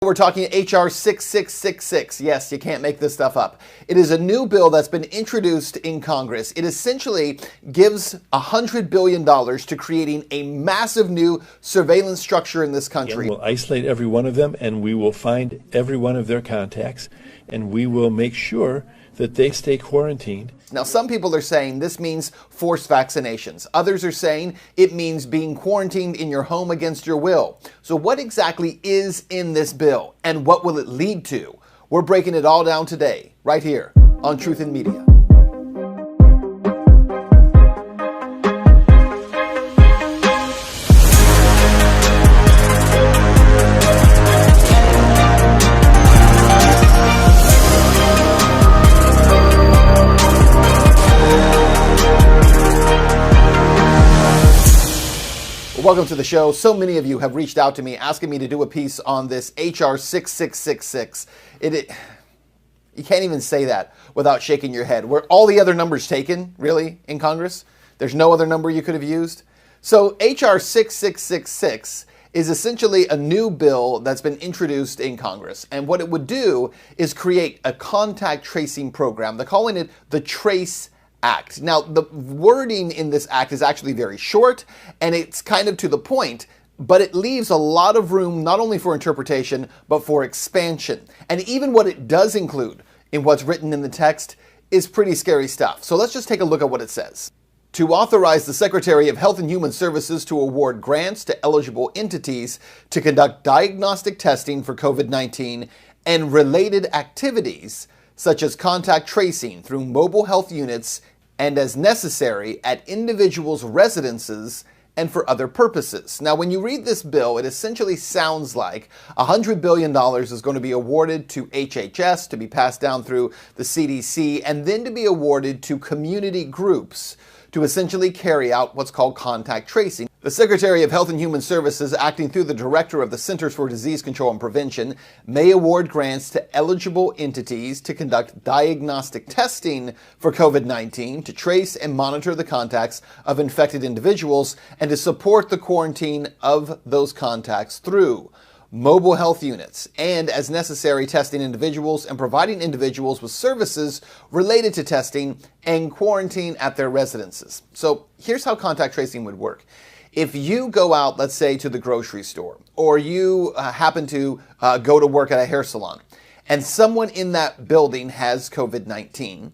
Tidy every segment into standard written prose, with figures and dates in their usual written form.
We're talking HR 6666. Yes, you can't make this stuff up. It is a new bill that's been introduced in Congress. It essentially gives $100 billion to creating a massive new surveillance structure in this country. And we'll isolate every one of them, and we will find every one of their contacts, and we will make sure that they stay quarantined. Now, some people are saying this means forced vaccinations. Others are saying it means being quarantined in your home against your will. So what exactly is in this bill, and what will it lead to? We're breaking it all down today, right here on Truth in Media. Welcome to the show. So many of you have reached out to me asking me to do a piece on this HR 6666. You can't even say that without shaking your head. Were all the other numbers taken, really, in Congress? There's no other number you could have used? So HR 6666 is essentially a new bill that's been introduced in Congress. And what it would do is create a contact tracing program. They're calling it the Trace Act. Now, the wording in this act is actually very short, and it's kind of to the point, but it leaves a lot of room not only for interpretation, but for expansion. And even what it does include in what's written in the text is pretty scary stuff. So let's just take a look at what it says. To authorize the Secretary of Health and Human Services to award grants to eligible entities to conduct diagnostic testing for COVID-19 and related activities, such as contact tracing through mobile health units and as necessary at individuals' residences and for other purposes. Now, when you read this bill, it essentially sounds like $100 billion is going to be awarded to HHS to be passed down through the CDC and then to be awarded to community groups to essentially carry out what's called contact tracing. The Secretary of Health and Human Services, acting through the Director of the Centers for Disease Control and Prevention, may award grants to eligible entities to conduct diagnostic testing for COVID-19, to trace and monitor the contacts of infected individuals, and to support the quarantine of those contacts through mobile health units, and as necessary testing individuals and providing individuals with services related to testing and quarantine at their residences. So here's how contact tracing would work. If you go out, let's say, to the grocery store, or you happen to go to work at a hair salon, and someone in that building has COVID-19,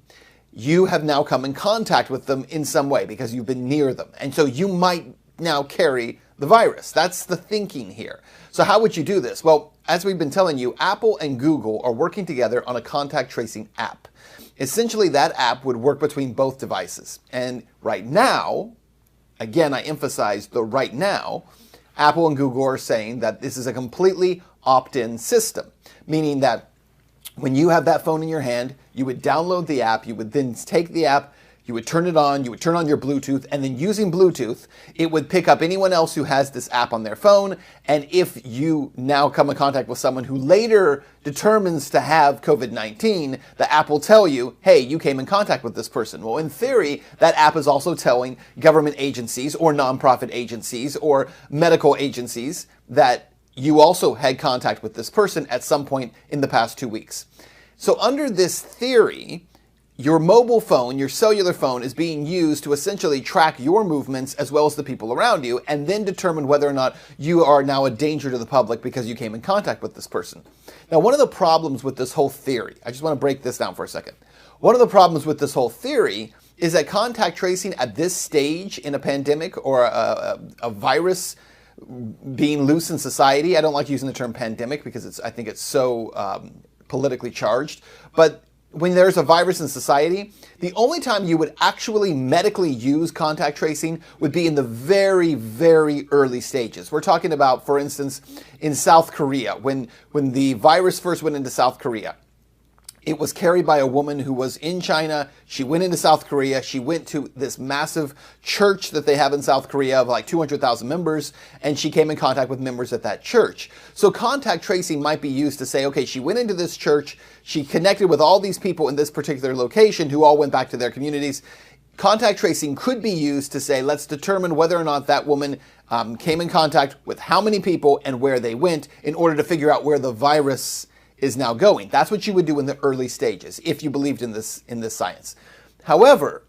you have now come in contact with them in some way because you've been near them. And so you might now carry the virus. That's the thinking here. So how would you do this? Well, as we've been telling you, Apple and Google are working together on a contact tracing app. Essentially, that app would work between both devices. And right now, again, I emphasize the right now, Apple and Google are saying that this is a completely opt-in system, meaning that when you have that phone in your hand, you would download the app, you would then take the app, you would turn it on, you would turn on your Bluetooth, and then using Bluetooth, it would pick up anyone else who has this app on their phone. And if you now come in contact with someone who later determines to have COVID-19, the app will tell you, hey, you came in contact with this person. Well, in theory, that app is also telling government agencies or nonprofit agencies or medical agencies that you also had contact with this person at some point in the past 2 weeks. So under this theory, your mobile phone, your cellular phone, is being used to essentially track your movements as well as the people around you, and then determine whether or not you are now a danger to the public because you came in contact with this person. Now, one of the problems with this whole theory, I just want to break this down for a second. One of the problems with this whole theory is that contact tracing at this stage in a pandemic or a virus being loose in society, I don't like using the term pandemic because I think it's so politically charged, but when there's a virus in society, the only time you would actually medically use contact tracing would be in the very, very early stages. We're talking about, for instance, in South Korea, when the virus first went into South Korea. It was carried by a woman who was in China. She went into South Korea. She went to this massive church that they have in South Korea of like 200,000 members, and she came in contact with members at that church. So contact tracing might be used to say, okay, she went into this church, she connected with all these people in this particular location who all went back to their communities. Contact tracing could be used to say, let's determine whether or not that woman came in contact with how many people and where they went in order to figure out where the virus is now going. That's what you would do in the early stages if you believed in this science. However,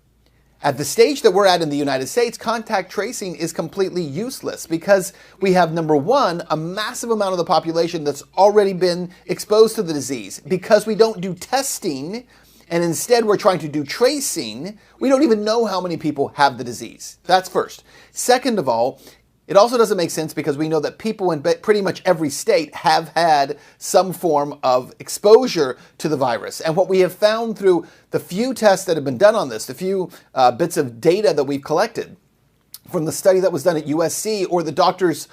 at the stage that we're at in the United States, contact tracing is completely useless because we have, number one, a massive amount of the population that's already been exposed to the disease. Because we don't do testing, and instead we're trying to do tracing, we don't even know how many people have the disease. That's first. Second of all, it also doesn't make sense because we know that people in pretty much every state have had some form of exposure to the virus. And what we have found through the few tests that have been done on this, the few bits of data that we've collected from the study that was done at USC or the doctors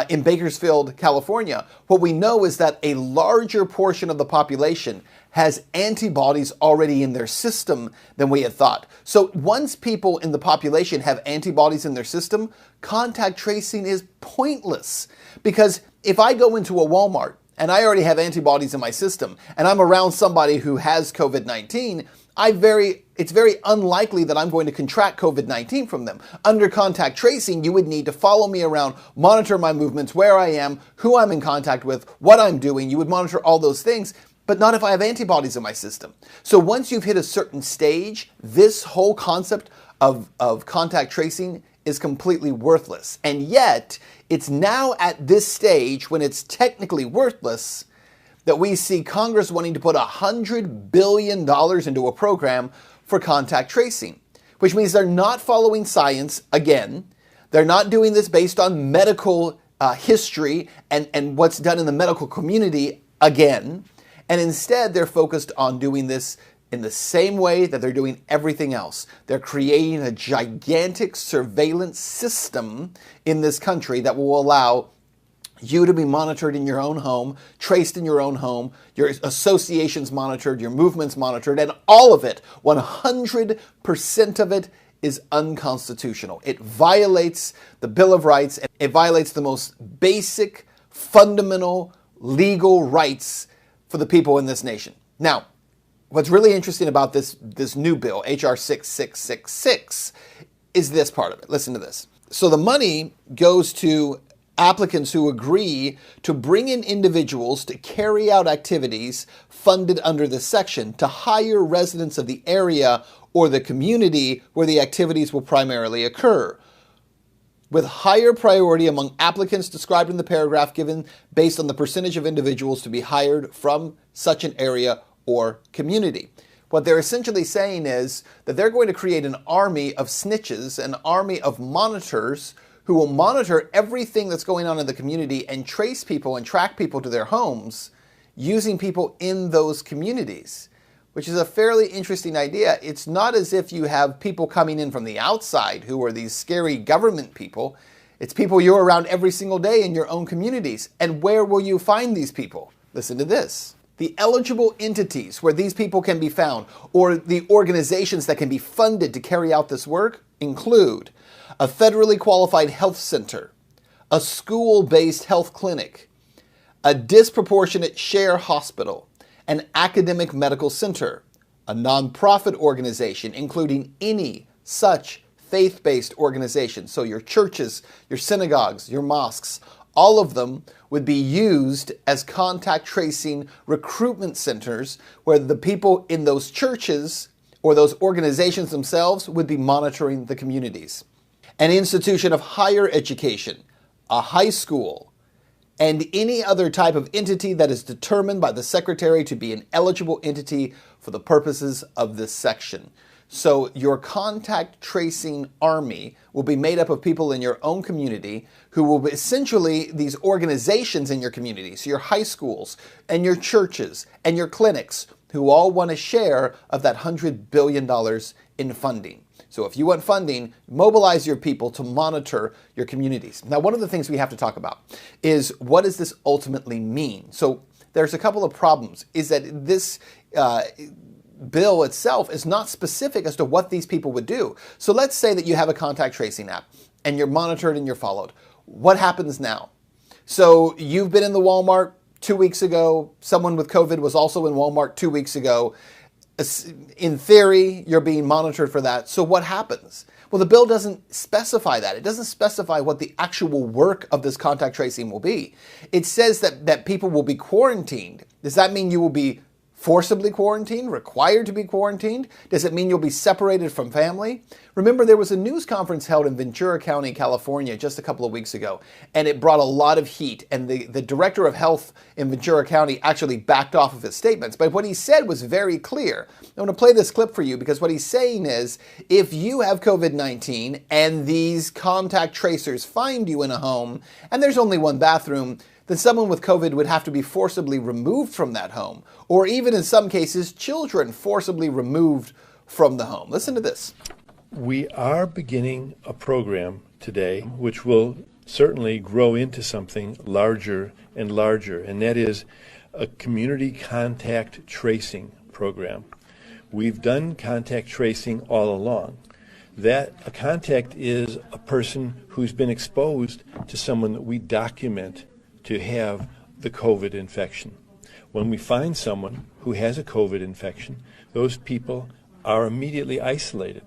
in Bakersfield, California, what we know is that a larger portion of the population has antibodies already in their system than we had thought. So once people in the population have antibodies in their system, contact tracing is pointless. Because if I go into a Walmart and I already have antibodies in my system and I'm around somebody who has COVID-19, it's very unlikely that I'm going to contract COVID-19 from them. Under contact tracing, you would need to follow me around, monitor my movements, where I am, who I'm in contact with, what I'm doing. You would monitor all those things, but not if I have antibodies in my system. So once you've hit a certain stage, this whole concept of contact tracing is completely worthless. And yet, it's now at this stage when it's technically worthless that we see Congress wanting to put $100 billion into a program for contact tracing, which means they're not following science again. They're not doing this based on medical history and what's done in the medical community again. And instead, they're focused on doing this in the same way that they're doing everything else. They're creating a gigantic surveillance system in this country that will allow you to be monitored in your own home, traced in your own home, your associations monitored, your movements monitored, and all of it, 100% of it, is unconstitutional. It violates the Bill of Rights, and it violates the most basic, fundamental, legal rights for the people in this nation. Now, what's really interesting about this new bill, H.R. 6666, is this part of it. Listen to this. So the money goes to applicants who agree to bring in individuals to carry out activities funded under this section to hire residents of the area or the community where the activities will primarily occur, with higher priority among applicants described in the paragraph given based on the percentage of individuals to be hired from such an area or community. What they're essentially saying is that they're going to create an army of snitches, an army of monitors who will monitor everything that's going on in the community and trace people and track people to their homes using people in those communities, which is a fairly interesting idea. It's not as if you have people coming in from the outside who are these scary government people. It's people you're around every single day in your own communities. And where will you find these people? Listen to this. The eligible entities where these people can be found, or the organizations that can be funded to carry out this work, include a federally qualified health center, a school-based health clinic, a disproportionate share hospital, an academic medical center, a nonprofit organization, including any such faith-based organization. So your churches, your synagogues, your mosques, all of them would be used as contact tracing recruitment centers where the people in those churches or those organizations themselves would be monitoring the communities. An institution of higher education, a high school, and any other type of entity that is determined by the Secretary to be an eligible entity for the purposes of this section. So your contact tracing army will be made up of people in your own community who will be essentially these organizations in your community, so your high schools and your churches and your clinics who all want a share of that $100 billion in funding. So if you want funding, mobilize your people to monitor your communities. Now, one of the things we have to talk about is what does this ultimately mean? So there's a couple of problems, is that this bill itself is not specific as to what these people would do. So let's say that you have a contact tracing app and you're monitored and you're followed. What happens now? So you've been in the Walmart 2 weeks ago. Someone with COVID was also in Walmart 2 weeks ago. In theory, you're being monitored for that. So what happens? Well, the bill doesn't specify that. It doesn't specify what the actual work of this contact tracing will be. It says that people will be quarantined. Does that mean you will be forcibly quarantined, required to be quarantined? Does it mean you'll be separated from family? Remember, there was a news conference held in Ventura County, California, just a couple of weeks ago, and it brought a lot of heat, and the director of health in Ventura County actually backed off of his statements. But what he said was very clear. I want to play this clip for you because what he's saying is, if you have COVID-19 and these contact tracers find you in a home, and there's only one bathroom, then someone with COVID would have to be forcibly removed from that home, or even in some cases, children forcibly removed from the home. Listen to this. We are beginning a program today which will certainly grow into something larger and larger, and that is a community contact tracing program. We've done contact tracing all along. That a contact is a person who's been exposed to someone that we document to have the COVID infection. When we find someone who has a COVID infection, those people are immediately isolated.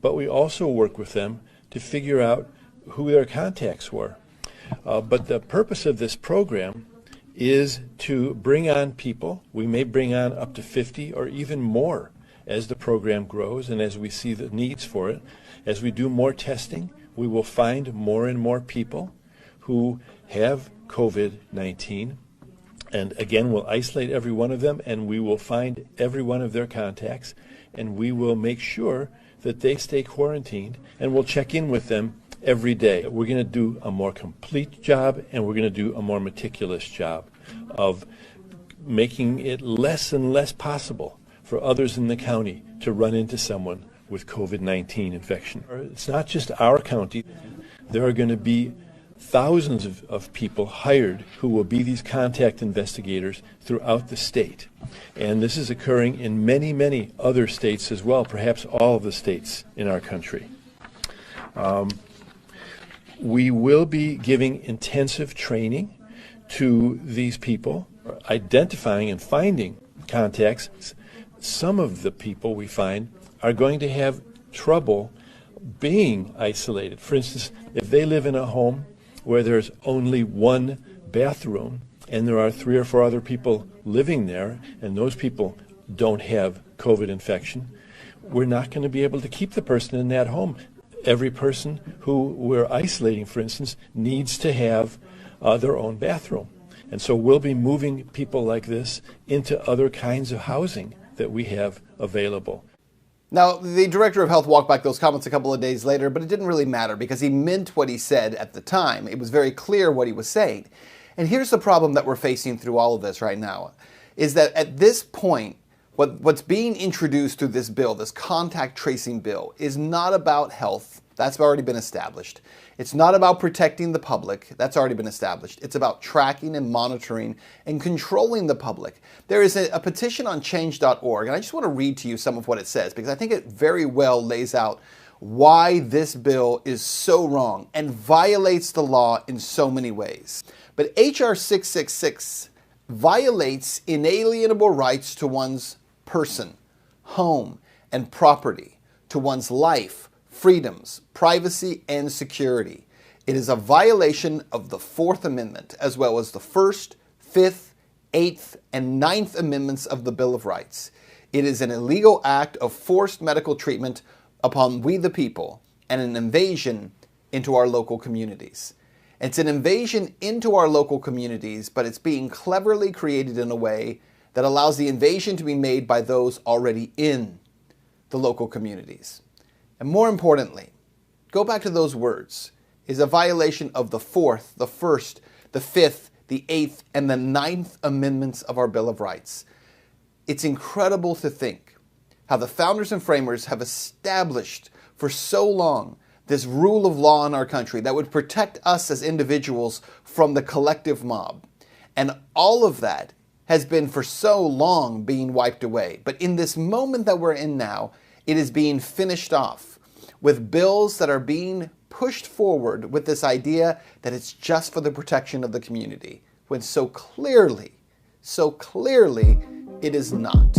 But we also work with them to figure out who their contacts were. But the purpose of this program is to bring on people. We may bring on up to 50 or even more as the program grows and as we see the needs for it. As we do more testing, we will find more and more people who have COVID-19, and again, we'll isolate every one of them, and we will find every one of their contacts, and we will make sure that they stay quarantined, and we'll check in with them every day. We're going to do a more complete job, and we're going to do a more meticulous job of making it less and less possible for others in the county to run into someone with COVID-19 infection. It's not just our county. There are going to be thousands of people hired who will be these contact investigators throughout the state. And this is occurring in many, many other states as well, perhaps all of the states in our country. We will be giving intensive training to these people, identifying and finding contacts. Some of the people we find are going to have trouble being isolated. For instance, if they live in a home where there's only one bathroom and there are 3 or 4 other people living there and those people don't have COVID infection, we're not going to be able to keep the person in that home. Every person who we're isolating, for instance, needs to have their own bathroom. And so we'll be moving people like this into other kinds of housing that we have available. Now, the director of health walked back those comments a couple of days later, but it didn't really matter because he meant what he said at the time. It was very clear what he was saying. And here's the problem that we're facing through all of this right now, is that at this point, what's being introduced through this bill, this contact tracing bill, is not about health. That's already been established. It's not about protecting the public. That's already been established. It's about tracking and monitoring and controlling the public. There is a petition on change.org, and I just want to read to you some of what it says because I think it very well lays out why this bill is so wrong and violates the law in so many ways. But H.R. 666 violates inalienable rights to one's person, home, and property, to one's life, freedoms, privacy, and security. It is a violation of the Fourth Amendment, as well as the First, Fifth, Eighth, and Ninth Amendments of the Bill of Rights. It is an illegal act of forced medical treatment upon we the people, and an invasion into our local communities. It's an invasion into our local communities, but it's being cleverly created in a way that allows the invasion to be made by those already in the local communities. And more importantly, go back to those words, is a violation of the Fourth, the First, the Fifth, the Eighth, and the Ninth Amendments of our Bill of Rights. It's incredible to think how the founders and framers have established for so long this rule of law in our country that would protect us as individuals from the collective mob. And all of that has been for so long being wiped away. But in this moment that we're in now, it is being finished off with bills that are being pushed forward with this idea that it's just for the protection of the community, when so clearly, it is not.